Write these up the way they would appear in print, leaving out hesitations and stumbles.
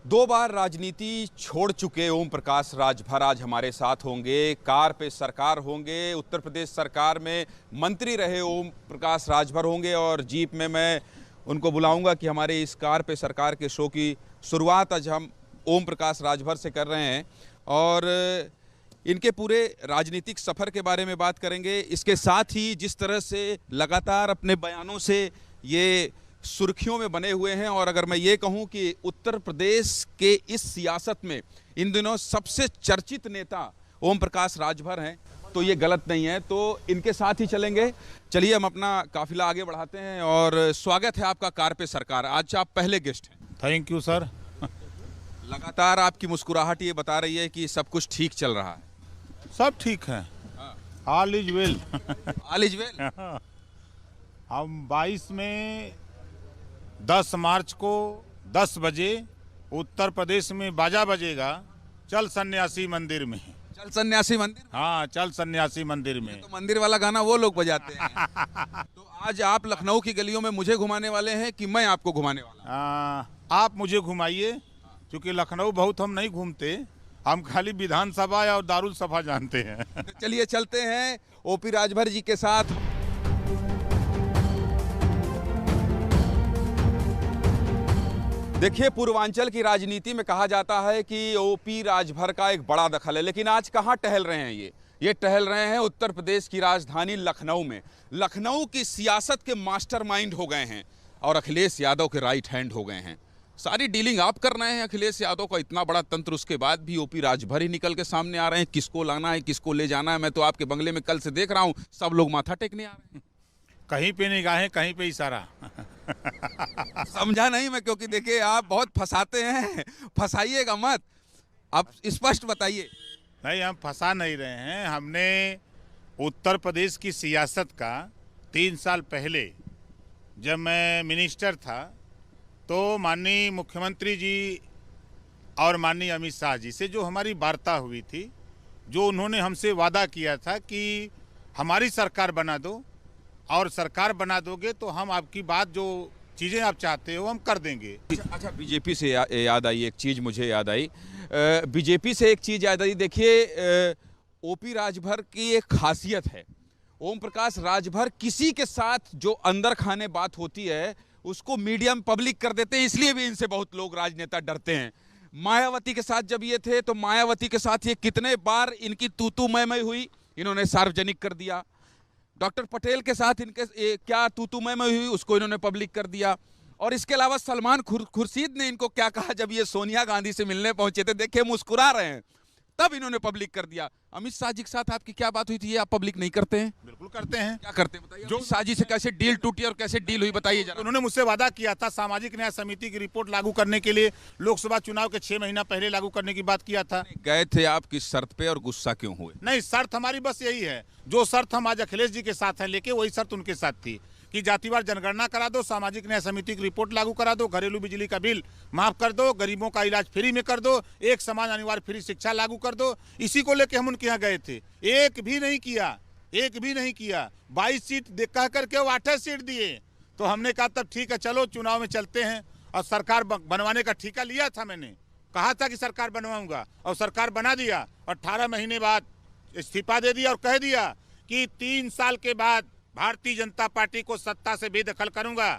दो बार राजनीति छोड़ चुके ओम प्रकाश राजभर आज हमारे साथ होंगे। कार पे सरकार होंगे, उत्तर प्रदेश सरकार में मंत्री रहे ओम प्रकाश राजभर होंगे और जीप में मैं उनको बुलाऊंगा कि हमारे इस कार पे सरकार के शो की शुरुआत आज हम ओम प्रकाश राजभर से कर रहे हैं और इनके पूरे राजनीतिक सफ़र के बारे में बात करेंगे। इसके साथ ही जिस तरह से लगातार अपने बयानों से ये सुर्खियों में बने हुए हैं और अगर मैं ये कहूं कि उत्तर प्रदेश के इस सियासत में इन दिनों सबसे चर्चित नेता ओम प्रकाश राजभर हैं तो ये गलत नहीं है। तो इनके साथ ही चलेंगे। चलिए हम अपना काफिला आगे बढ़ाते हैं और स्वागत है आपका कार पे सरकार। आज आप पहले गेस्ट हैं। Thank you sir. लगातार आपकी मुस्कुराहट ये बता रही है कि सब कुछ ठीक चल रहा है। सब ठीक है, all is well. All is well. हम 22 में 10 मार्च को 10 बजे उत्तर प्रदेश में बाजा बजेगा, चल सन्यासी मंदिर में। चल सन्यासी मंदिर। हाँ, चल सन्यासी मंदिर में। तो मंदिर वाला गाना वो लोग बजाते हैं। तो आज आप लखनऊ की गलियों में मुझे घुमाने वाले हैं कि मैं आपको घुमाने वाला हूं? आप मुझे घुमाइए, क्योंकि लखनऊ बहुत हम नहीं घूमते, हम खाली विधानसभा और दारुल सभा जानते हैं। तो चलिए चलते हैं ओपी राजभर जी के साथ। देखिए, पूर्वांचल की राजनीति में कहा जाता है कि ओपी राजभर का एक बड़ा दखल है, लेकिन आज कहाँ टहल रहे हैं ये टहल रहे हैं उत्तर प्रदेश की राजधानी लखनऊ में। लखनऊ की सियासत के मास्टरमाइंड हो गए हैं और अखिलेश यादव के राइट हैंड हो गए हैं। सारी डीलिंग आप कर रहे हैं अखिलेश यादव का इतना बड़ा तंत्र, उसके बाद भी ओपी राजभर ही निकल के सामने आ रहे हैं। किसको लाना है, किसको ले जाना है। मैं तो आपके बंगले में कल से देख रहा हूँ, सब लोग माथा टेकने आ रहे हैं। कहीं पे निगाहें, कहीं पे इशारा। समझा नहीं मैं, क्योंकि देखिए आप बहुत फंसाते हैं, फंसाइएगा मत, आप स्पष्ट बताइए। नहीं, हम फंसा नहीं रहे हैं। हमने उत्तर प्रदेश की सियासत का 3 साल पहले जब मैं मिनिस्टर था तो माननीय मुख्यमंत्री जी और माननीय अमित शाह जी से जो हमारी वार्ता हुई थी, जो उन्होंने हमसे वादा किया था कि हमारी सरकार बना दो और सरकार बना दोगे तो हम आपकी बात, जो चीज़ें आप चाहते हो हम कर देंगे। अच्छा, बीजेपी से याद आई एक चीज़, मुझे याद आई बीजेपी से एक चीज़ याद आई। देखिए, ओपी राजभर की एक खासियत है, ओम प्रकाश राजभर किसी के साथ जो अंदर खाने बात होती है उसको मीडियम पब्लिक कर देते हैं, इसलिए भी इनसे बहुत लोग राजनेता डरते हैं। मायावती के साथ जब ये थे तो मायावती के साथ ये कितने बार इनकी तू मैं हुई, इन्होंने सार्वजनिक कर दिया। डॉक्टर पटेल के साथ इनके क्या तू मैं हुई, उसको इन्होंने पब्लिक कर दिया। और इसके अलावा सलमान खुर्शीद ने इनको क्या कहा जब ये सोनिया गांधी से मिलने पहुंचे थे, देखिए मुस्कुरा रहे हैं, तब इन्होंने पब्लिक कर दिया। अमित शाह जी के साथ आपकी क्या बात हुई थी, ये आप पब्लिक नहीं करते हैं? बिल्कुल करते हैं। क्या करते हैं बताइए। जो शाह जी से कैसे डील टूटी और कैसे डील हुई बताइए जरा। उन्होंने मुझसे वादा किया था सामाजिक न्याय समिति की रिपोर्ट लागू करने के लिए, लोकसभा चुनाव के 6 महीना पहले लागू करने की बात किया था। गए थे आप किस शर्त पे और गुस्सा क्यों हुए? नहीं, शर्त हमारी बस यही है, जो शर्त हम आज अखिलेश जी के साथ हैं लेके, वही शर्त उनके साथ थी कि जातिवार जनगणना करा दो, सामाजिक न्याय समिति की रिपोर्ट लागू करा दो, घरेलू बिजली का बिल माफ कर दो, गरीबों का इलाज फ्री में कर दो, एक समान अनिवार्य फ्री शिक्षा लागू कर दो। इसी को लेके हम उनके यहाँ गए थे। एक भी नहीं किया, एक भी नहीं किया। 22 सीट कह करके वो 28 सीट दिए। तो हमने कहा तब ठीक है, चलो चुनाव में चलते हैं। और सरकार बनवाने का ठेका लिया था, मैंने कहा था कि सरकार बनवाऊंगा और सरकार बना दिया। 18 महीने बाद इस्तीफा दे दिया और कह दिया कि 3 साल के बाद भारतीय जनता पार्टी को सत्ता से बेदखल करूंगा।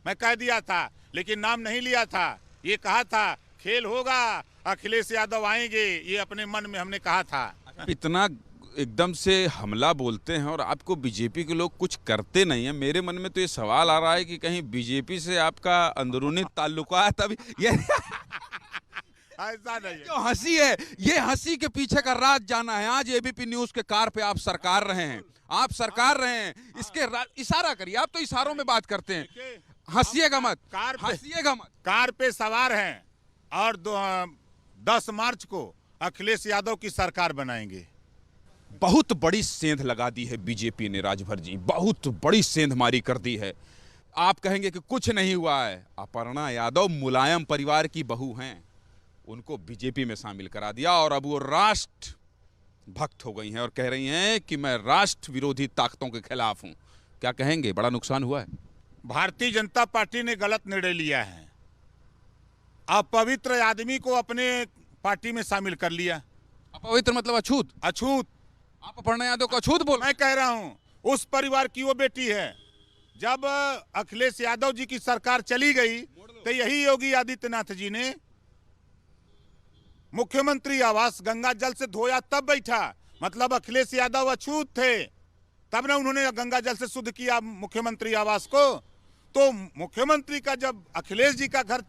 मैं कह दिया था, लेकिन नाम नहीं लिया था। ये कहा था खेल होगा, अखिलेश यादव आएंगे, ये अपने मन में हमने कहा था। इतना एकदम से हमला बोलते हैं और आपको बीजेपी के लोग कुछ करते नहीं है। मेरे मन में तो ये सवाल आ रहा है कि कहीं बीजेपी से आपका अंदरूनी ताल्लुकात अभी ये ऐसा नहीं है। जो हंसी है, ये हंसी के पीछे का राज जाना है। आज एबीपी न्यूज के कार पे आप सरकार रहे हैं, आप सरकार रहे हैं, इसके इशारा करिए। आप तो इशारों में बात करते हैं, हंसिएगा मत, हंसिएगा मत। कार पे सवार हैं और 10 मार्च को अखिलेश यादव की सरकार बनाएंगे। बहुत बड़ी सेंध लगा दी है बीजेपी ने राजभर जी, बहुत बड़ी सेंध मारी कर दी है। आप कहेंगे कि कुछ नहीं हुआ है। अपर्णा यादव मुलायम परिवार की बहू हैं, उनको बीजेपी में शामिल करा दिया और अब वो राष्ट्र भक्त हो गई हैं और कह रही हैं कि मैं राष्ट्र विरोधी ताकतों के खिलाफ हूं। क्या कहेंगे, बड़ा नुकसान हुआ है? भारतीय जनता पार्टी ने गलत निर्णय लिया है। अपवित्र आदमी को अपने पार्टी में शामिल कर लिया। अपवित्र मतलब अछूत? अछूत। आप अपर्णा यादव को अछूत बोल? मैं कह रहा हूं उस परिवार की वो बेटी है। जब अखिलेश यादव जी की सरकार चली गई तो यही योगी आदित्यनाथ जी ने मुख्यमंत्री आवास गंगा जल से धोया तब बैठा। मतलब अखिलेश यादव अछूत थे, तब ना उन्होंने गंगा जल से शुद्ध किया मुख्यमंत्री आवास को। तो मुख्यमंत्री का जब अखिलेश जी का घर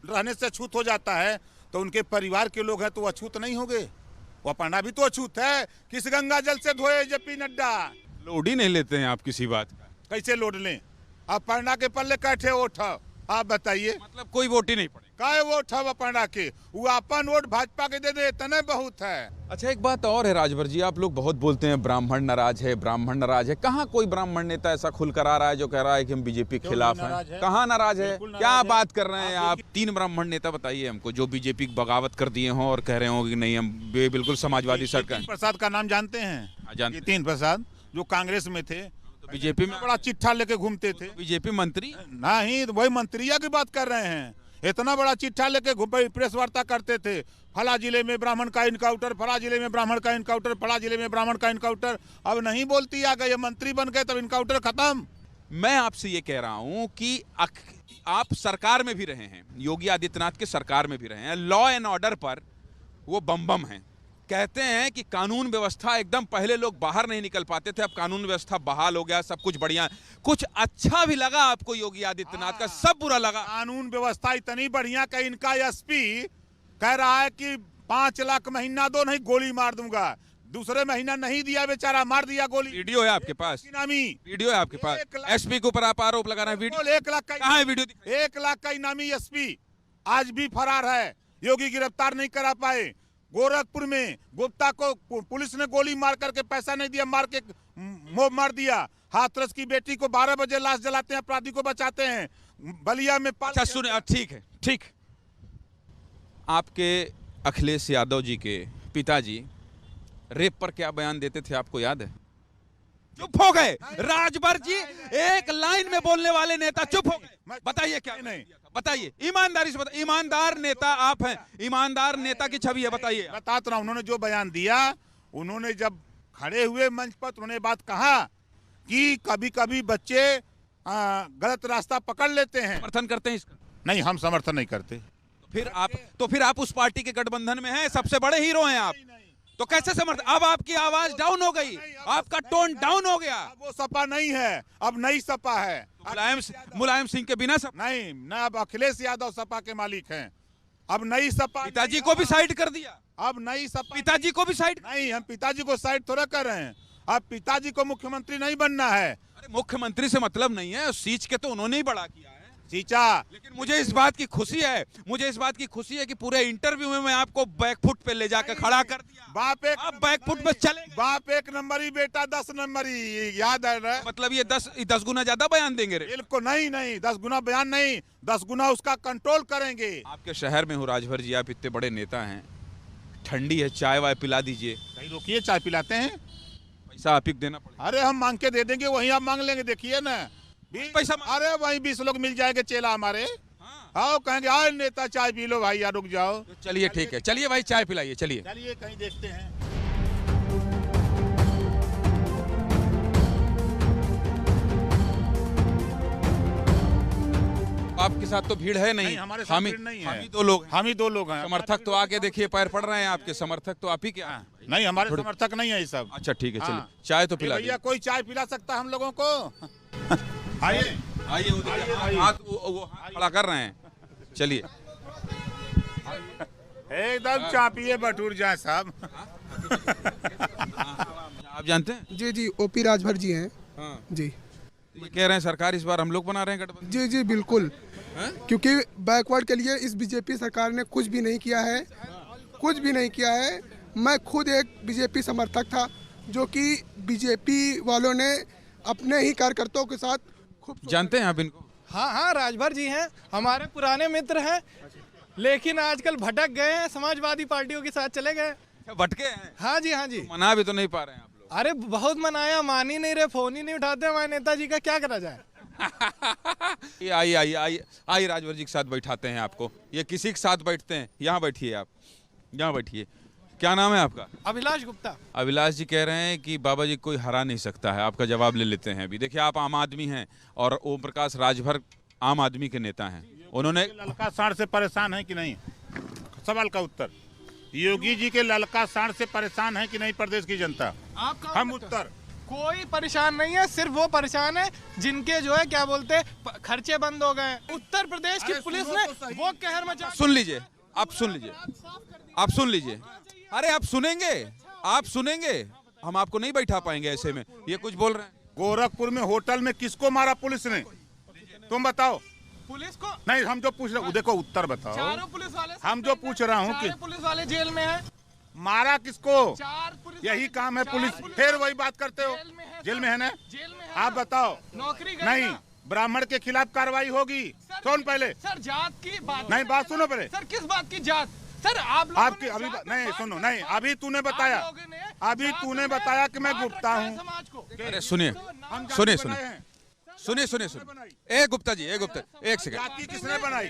रहने से अछूत हो जाता है तो उनके परिवार के लोग हैं तो अछूत नहीं होंगे? वो अपर्णा भी तो अछूत है। किस गंगा जल से धोए जेपी नड्डा? लोड ही नहीं लेते हैं आप किसी बात का। कैसे लोड लें? अपर्णा के पल्ले कैठे वोट है? आप बताइए। मतलब कोई वोट ही नहीं पड़े? काय वोट है अपर्णा के? वो अपन वोट भाजपा के दे दे, इतने बहुत है। अच्छा, एक बात और है राजभर जी, आप लोग बहुत बोलते हैं ब्राह्मण नाराज है, ब्राह्मण नाराज है। कहाँ कोई ब्राह्मण नेता ऐसा खुल कर आ रहा है जो कह रहा है कि हम बीजेपी के खिलाफ हैं? कहाँ नाराज है? क्या बात कर रहे हैं आप? 3 ब्राह्मण नेता बताइए हमको जो बीजेपी की बगावत कर दिए हों और कह रहे हो कि नहीं हम बिल्कुल समाजवादी सरकार। प्रसाद का नाम जानते हैं? जानते। नितिन प्रसाद जो कांग्रेस में थे, बीजेपी में बड़ा चिट्ठा लेके घूमते थे। बीजेपी मंत्री नहीं, वही मंत्रिया की बात कर रहे हैं। इतना बड़ा चिट्ठा लेके प्रेस वार्ता करते थे, फला जिले में ब्राह्मण का इनकाउंटर, फला जिले में ब्राह्मण का इनकाउंटर, फला जिले में ब्राह्मण का इनकाउंटर। अब नहीं बोलती आ गए, मंत्री बन गए तब इनकाउंटर खत्म। मैं आपसे ये कह रहा हूं कि आप सरकार में भी रहे हैं, योगी आदित्यनाथ के सरकार में भी रहे हैं, लॉ एंड ऑर्डर पर वो बम हैं। कहते हैं कि कानून व्यवस्था एकदम, पहले लोग बाहर नहीं निकल पाते थे, अब कानून व्यवस्था बहाल हो गया, सब कुछ बढ़िया। कुछ अच्छा भी लगा आपको योगी आदित्यनाथ का? सब बुरा लगा? कानून व्यवस्था इतनी बढ़िया कि इनका एसपी कह रहा है कि 5 लाख महीना दो, नहीं गोली मार दूंगा। दूसरे महीना नहीं दिया, बेचारा मार दिया गोली। वीडियो है आपके पास? इनामी वीडियो है आपके पास? एसपी के ऊपर आप आरोप लगा रहे हैं। वीडियो 1 लाख का कहाँ है? वीडियो 1 लाख का इनामी एसपी आज भी फरार है। योगी गिरफ्तार नहीं करा पाए। गोरखपुर में गुप्ता को पुलिस ने गोली मार करके पैसा नहीं दिया, मार के मोह मार दिया। हाथरस की बेटी को 12 बजे लाश जलाते हैं, अपराधी को बचाते हैं। बलिया में अच्छा सुने, ठीक है, ठीक। आपके अखिलेश यादव जी के पिताजी रेप पर क्या बयान देते थे, आपको याद है? चुप हो गए राजभर जी, एक लाइन में बोलने वाले नेता चुप हो गए। बताइए क्या? नहीं बताइए, ईमानदारी से बताइए। ईमानदार नेता आप हैं, ईमानदार नेता की छवि है, बताइए। बता तो रहा, उन्होंने जो बयान दिया, उन्होंने जब खड़े हुए मंच पर उन्होंने बात कहा कि कभी कभी बच्चे गलत रास्ता पकड़ लेते हैं। समर्थन करते हैं इसका? नहीं, हम समर्थन नहीं करते। फिर आप उस पार्टी के गठबंधन में हैं, सबसे बड़े हीरो हैं आप, तो कैसे समर्थन? अब आपकी आवाज डाउन हो गई, आपका टोन डाउन हो गया। वो सपा नहीं है, अब नई सपा है। मुलायम सिंह के बिना सपा नहीं ना, अब अखिलेश यादव सपा के मालिक हैं। अब नई सपा। पिताजी को भी साइड कर दिया? अब नई सपा। पिताजी को भी साइड? नहीं, हम पिताजी को साइड थोड़ा कर रहे हैं। अब पिताजी को मुख्यमंत्री नहीं बनना है। अरे मुख्यमंत्री से मतलब नहीं है, सींच के तो उन्होंने ही बड़ा किया है, सींचा। लेकिन मुझे इस बात की खुशी है, कि पूरे इंटरव्यू में मैं आपको बैकफुट पे ले जाकर खड़ा कर दिया। बाप एक बैकफुट पे चले। बाप 1 नंबरी, बेटा 10 नंबरी, याद है ना? मतलब ये 10 गुना ज्यादा बयान देंगे रे? बिल्कुल नहीं, 10 गुना बयान नहीं, 10 गुना उसका कंट्रोल करेंगे। आपके शहर में हूँ राजभर जी, आप इतने बड़े नेता हैं, ठंडी है, चाय वाय पिला दीजिए। कहीं रोकिए, चाय पिलाते हैं। पैसा आप ही देना पड़ेगा। अरे हम मांग के दे देंगे, वहीं आप मांग लेंगे, देखिए ना। पैसा? अरे वहीं 20 लोग मिल जाएंगे चेला हमारे। हाँ, कहेंगे आओ नेता चाय पी लो भाई, यार रुक जाओ। तो चलिए ठीक है, चलिए भाई चाय पिलाइए, चलिए कहीं देखते हैं। आपके साथ तो भीड़ है नहीं? हमारे साथ भीड़ नहीं है। हम ही 2 लोग हैं। हम ही 2 लोग हैं। समर्थक तो आके देखिए, पैर पड़ रहे हैं आपके, समर्थक तो आप ही के हैं। नहीं, हमारे समर्थक नहीं है ये सब। अच्छा ठीक है, चलिए चाय तो पिला भैया, कोई चाय पिला सकता है हम लोगों को? आइए आइए, वो हाथ खड़ा कर रहे हैं, चलिए। एकदम चापिए बटूर जाए साहब। आप जानते हैं? जी, ओपी राजभर जी हैं। हाँ जी। ये कह रहे हैं सरकार इस बार हम लोग बना रहे हैं गठबंधन। जी बिल्कुल, क्योंकि बैकवर्ड के लिए इस बीजेपी सरकार ने कुछ भी नहीं किया है, कुछ भी नहीं किया है। मैं खुद एक बीजेपी समर्थक था, जो कि बीजेपी वालों ने अपने ही कार्यकर्ताओं के साथ खूब। जानते हैं आप इनको? हाँ, राजभर जी हैं, हमारे पुराने मित्र हैं, लेकिन आजकल भटक गए हैं, समाजवादी पार्टियों के साथ चले गए। भटके हैं? हाँ जी। मना भी तो नहीं पा रहे हैं आप लोग? अरे बहुत मनाया, मान ही नहीं रहे, फोन ही नहीं उठाते हमारे नेताजी का, क्या करा जाए। ये आइए आइए आइए आइए, राजभर जी के साथ बैठाते हैं आपको। ये किसी के साथ बैठते हैं? यहाँ बैठिए, आप यहाँ बैठिए। क्या नाम है आपका? अभिलाष गुप्ता। अभिलाष जी कह रहे हैं कि बाबा जी कोई हरा नहीं सकता है। आपका जवाब ले लेते हैं अभी। देखिए, आप आम आदमी हैं और ओम प्रकाश राजभर आम आदमी के नेता हैं। उन्होंने ललका साड़ से परेशान है कि नहीं? सवाल का उत्तर, योगी जी के ललका साड़ से परेशान है कि नहीं प्रदेश की जनता? हम उत्तर, कोई परेशान नहीं है, सिर्फ वो परेशान है जिनके जो है क्या बोलते हैं खर्चे बंद हो गए। उत्तर प्रदेश की पुलिस ने वो कहर मचा। सुन लीजिए, आप सुन लीजिए, आप सुन लीजिए। अरे आप सुनेंगे, आप सुनेंगे, हम आपको नहीं बैठा पाएंगे ऐसे में। ये कुछ बोल रहे हैं। गोरखपुर में होटल में किसको मारा पुलिस ने? तुम बताओ। पुलिस को नहीं, हम जो पूछ रहे हैं, देखो उत्तर बताओ। चारों पुलिस वाले, हम जो पूछ रहा हूँ कि पुलिस वाले जेल में है। मारा किसको? 4 पुलिस, यही काम है पुलिस। फिर वही बात करते हो, जेल में है ना? जेल में है। आप बताओ। नौकरी गई नहीं, ना? ब्राह्मण के खिलाफ कार्रवाई होगी। सुन पहले, सर जात की बात नहीं बात सुनो पहले। सर किस बात की जात? सर आप लोगों आपकी ने अभी जात नहीं में सुनो, बात नहीं अभी तूने बताया, आप लोगों ने अभी जात तूने में बताया कि मैं बांट गुप्ता रखा है हूँ। समाज को। अरे सुनिए, हम जाति सुनिए बनाए सुनिए हैं। सुनिए सुनिए सुनिए। ए गुप्ता जी, ए गुप्ता, एक सेकंड। जाति किसने बनाई?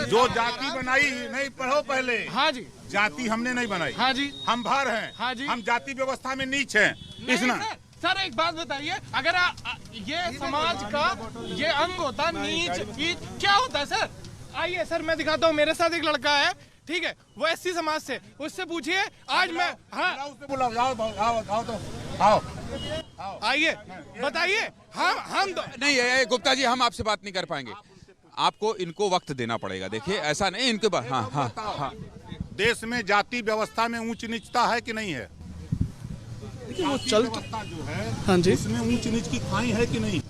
जो जाति बनाई, नहीं पढ़ो पहले। हाँ जी, जाति हमने नहीं बनाई। हाँ जी, हम भार हैं। हाँ जी। हम जाति व्यवस्था में नीच हैं। नहीं इसना सर एक बात बताइए, अगर ये समाज का ये अंग होता नीच नीच क्या होता है सर? आइए सर मैं दिखाता हूँ। मेरे साथ एक लड़का है, ठीक है, वो एससी समाज से, उससे पूछिए आज मैं, हाँ बुलाओ, आओ तो आओ। आइए बताइए। हम नहीं गुप्ता जी, हम आपसे बात नहीं कर पाएंगे। आपको इनको वक्त देना पड़ेगा। देखिए ऐसा नहीं, इनके बाद हाँ हाँ हाँ। देश में जाति व्यवस्था में ऊंच नीचता है कि नहीं है? वो चल व्यवस्था जो है, हाँ जी, इसमें ऊंच नीच की खाई है कि नहीं?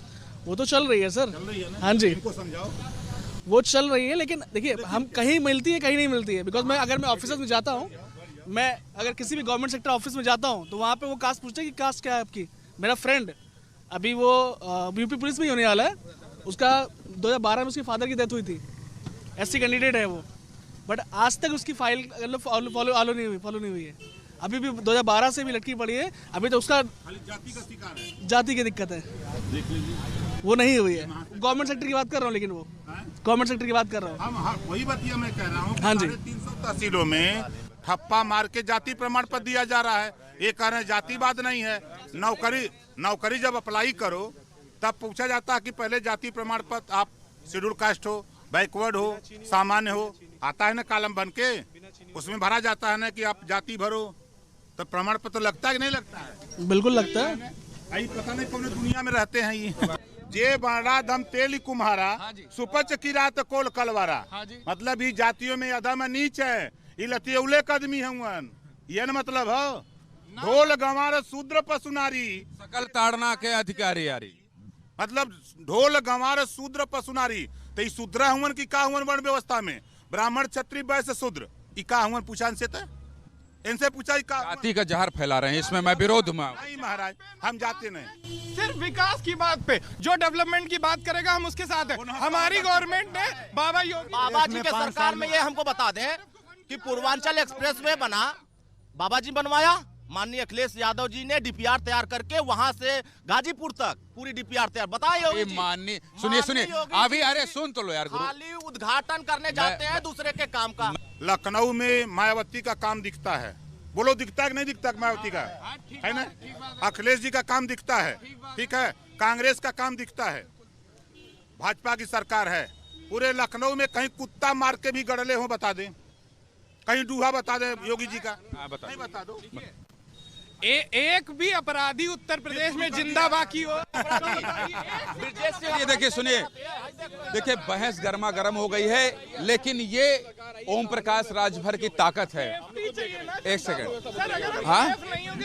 वो तो चल रही है सर। चल रही है ना? हाँ जी, इनको समझाओ। वो चल रही है, लेकिन देखिए हम कहीं मिलती है कहीं नहीं मिलती है। बिकॉज मैं अगर मैं ऑफिस में जाता हूँ, मैं अगर किसी भी गवर्नमेंट सेक्टर ऑफिस में जाता हूँ तो वहाँ पे वो कास्ट पूछते हैं कि कास्ट क्या है आपकी। मेरा फ्रेंड अभी वो यूपी पुलिस में ही होने वाला है। उसका 2012 में उसके फादर की डेथ हुई थी। एससी कैंडिडेट है वो, बट आज तक उसकी फाइल फॉलो नहीं हुई है। अभी भी 2012 से भी लटकी पड़ी है। अभी तो उसका जाति का शिकार है, जाति की दिक्कत है, वो नहीं हुई है। गवर्नमेंट सेक्टर की बात कर रहा हूँ, लेकिन वो गवर्नमेंट सेक्टर की बात कर रहा हूँ। हम वही बतिया मैं कह रहा हूँ। हाँ जी। 350 तहसीलों में ठप्पा मार के जाति प्रमाण पत्र दिया जा रहा है। ये कह रहे हैं जातिवाद नहीं है। नौकरी जब अप्लाई करो तब पूछा जाता है कि पहले जाति प्रमाण पत्र आप शेड्यूल कास्ट हो, बैकवर्ड हो, सामान्य हो, आता है ना कॉलम बन के, उसमें भरा जाता है ना कि आप जाति भरो, तो प्रमाण पत्र लगता है कि नहीं लगता है? बिल्कुल लगता है। यही पता नहीं कौन दुनिया में रहते हैं ये। जे बाड़ा दम तेल कुम्हारा, सुपच की रात कोल कलवारा। मतलब ये जातियों में अधम नीच है, ये लतियौले कदमी है। ये न मतलब हो ढोल गंवार शूद्र पशुनारी, सकल ताड़ना के अधिकारी यारी। मतलब ढोल गंवार शूद्र पशुनारी। तो ये शूद्र हुवन की का हुवन वर्ण व्यवस्था में? ब्राह्मण क्षत्रिय वैश्य शूद्र ई का हुवन? पूछा इनसे, तो इनसे पूछा का जाति का जहर फैला रहे हैं, इसमें मैं विरोध में। नहीं महाराज, हम जाते नहीं। सिर्फ विकास की बात पे, जो डेवलपमेंट की बात करेगा हम उसके साथ है। हमारी गवर्नमेंट ने बाबा जी के सरकार में ये हमको बता दें कि पूर्वांचल एक्सप्रेसवे बना, बाबा जी बनवाया। माननीय अखिलेश यादव जी ने डीपीआर तैयार करके वहां से गाजीपुर तक पूरी डीपीआर तैयार। बताइए माननीय, सुनिए अभी, अरे सुन तो लो यार गुरु। खाली उद्घाटन करने जाते हैं दूसरे के काम का। लखनऊ में मायावती का काम दिखता है, बोलो दिखता है कि नहीं दिखता? मायावती का है ना? अखिलेश जी का काम दिखता है, ठीक है। कांग्रेस का काम दिखता है, भाजपा की सरकार है। पूरे लखनऊ में कहीं कुत्ता मार के भी गड़ले हो बता दें, कहीं डूहा बता दे योगी जी का, नहीं बता दो। एक भी अपराधी उत्तर प्रदेश में जिंदा बाकी हो। ये देखिए, सुनिए, देखिए बहस गर्मा गर्म हो गई है, लेकिन ये ओम प्रकाश राजभर की ताकत है। एक सेकंड। हाँ,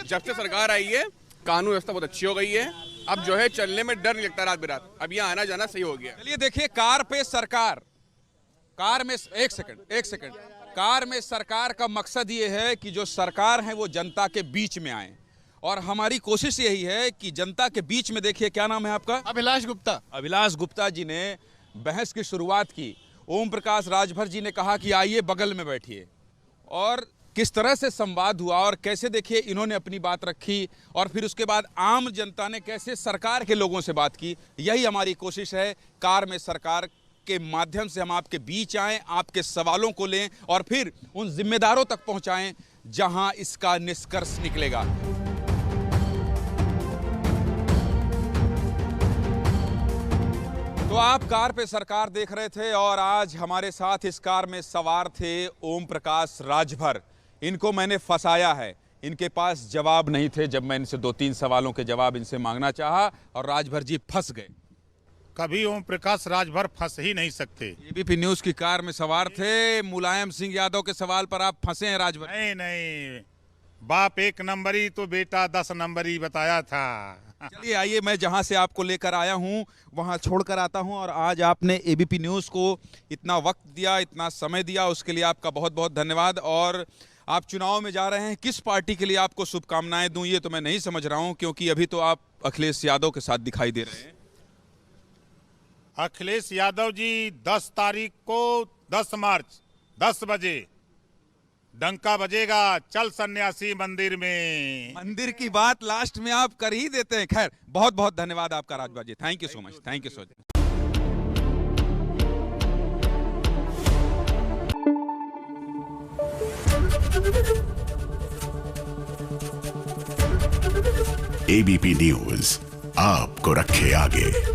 जब से सरकार आई है कानून व्यवस्था बहुत अच्छी हो गई है। अब जो है चलने में डर नहीं लगता रात बिरात। अब यहाँ आना जाना सही हो गया। चलिए देखिए, कार पे सरकार, कार में एक सेकंड, कार में सरकार का मकसद ये है कि जो सरकार है वो जनता के बीच में आए, और हमारी कोशिश यही है कि जनता के बीच में। देखिए, क्या नाम है आपका? अभिलाष गुप्ता। अभिलाष गुप्ता जी ने बहस की शुरुआत की। ओम प्रकाश राजभर जी ने कहा कि आइए बगल में बैठिए, और किस तरह से संवाद हुआ और कैसे देखिए इन्होंने अपनी बात रखी और फिर उसके बाद आम जनता ने कैसे सरकार के लोगों से बात की। यही हमारी कोशिश है, कार में सरकार के माध्यम से हम आपके बीच आएं, आपके सवालों को लें और फिर उन जिम्मेदारों तक पहुंचाएं जहां इसका निष्कर्ष निकलेगा। तो आप कार पे सरकार देख रहे थे और आज हमारे साथ इस कार में सवार थे ओम प्रकाश राजभर। इनको मैंने फंसाया है, इनके पास जवाब नहीं थे जब मैं इनसे 2-3 सवालों के जवाब इनसे मांगना चाहा और राजभर जी फंस गए। कभी ओम प्रकाश राजभर फंस ही नहीं सकते। एबीपी न्यूज की कार में सवार थे, मुलायम सिंह यादव के सवाल पर आप फंसे हैं राजभर? नहीं नहीं, बाप 1 नंबरी तो बेटा 10 नंबरी बताया था। चलिए आइए, मैं जहां से आपको लेकर आया हूं वहां छोड़कर आता हूं और आज आपने एबीपी न्यूज को इतना वक्त दिया, इतना समय दिया, उसके लिए आपका बहुत बहुत धन्यवाद। और आप चुनाव में जा रहे हैं, किस पार्टी के लिए आपको शुभकामनाएं दूं ये तो मैं नहीं समझ रहा हूं, क्योंकि अभी तो आप अखिलेश यादव के साथ दिखाई दे रहे हैं। अखिलेश यादव जी 10 तारीख को 10 मार्च 10 बजे डंका बजेगा, चल सन्यासी मंदिर में। मंदिर की बात लास्ट में आप कर ही देते हैं। खैर बहुत बहुत धन्यवाद आपका Rajbhar ji, thank you so much, thank you so much. ABP news आपको रखे आगे।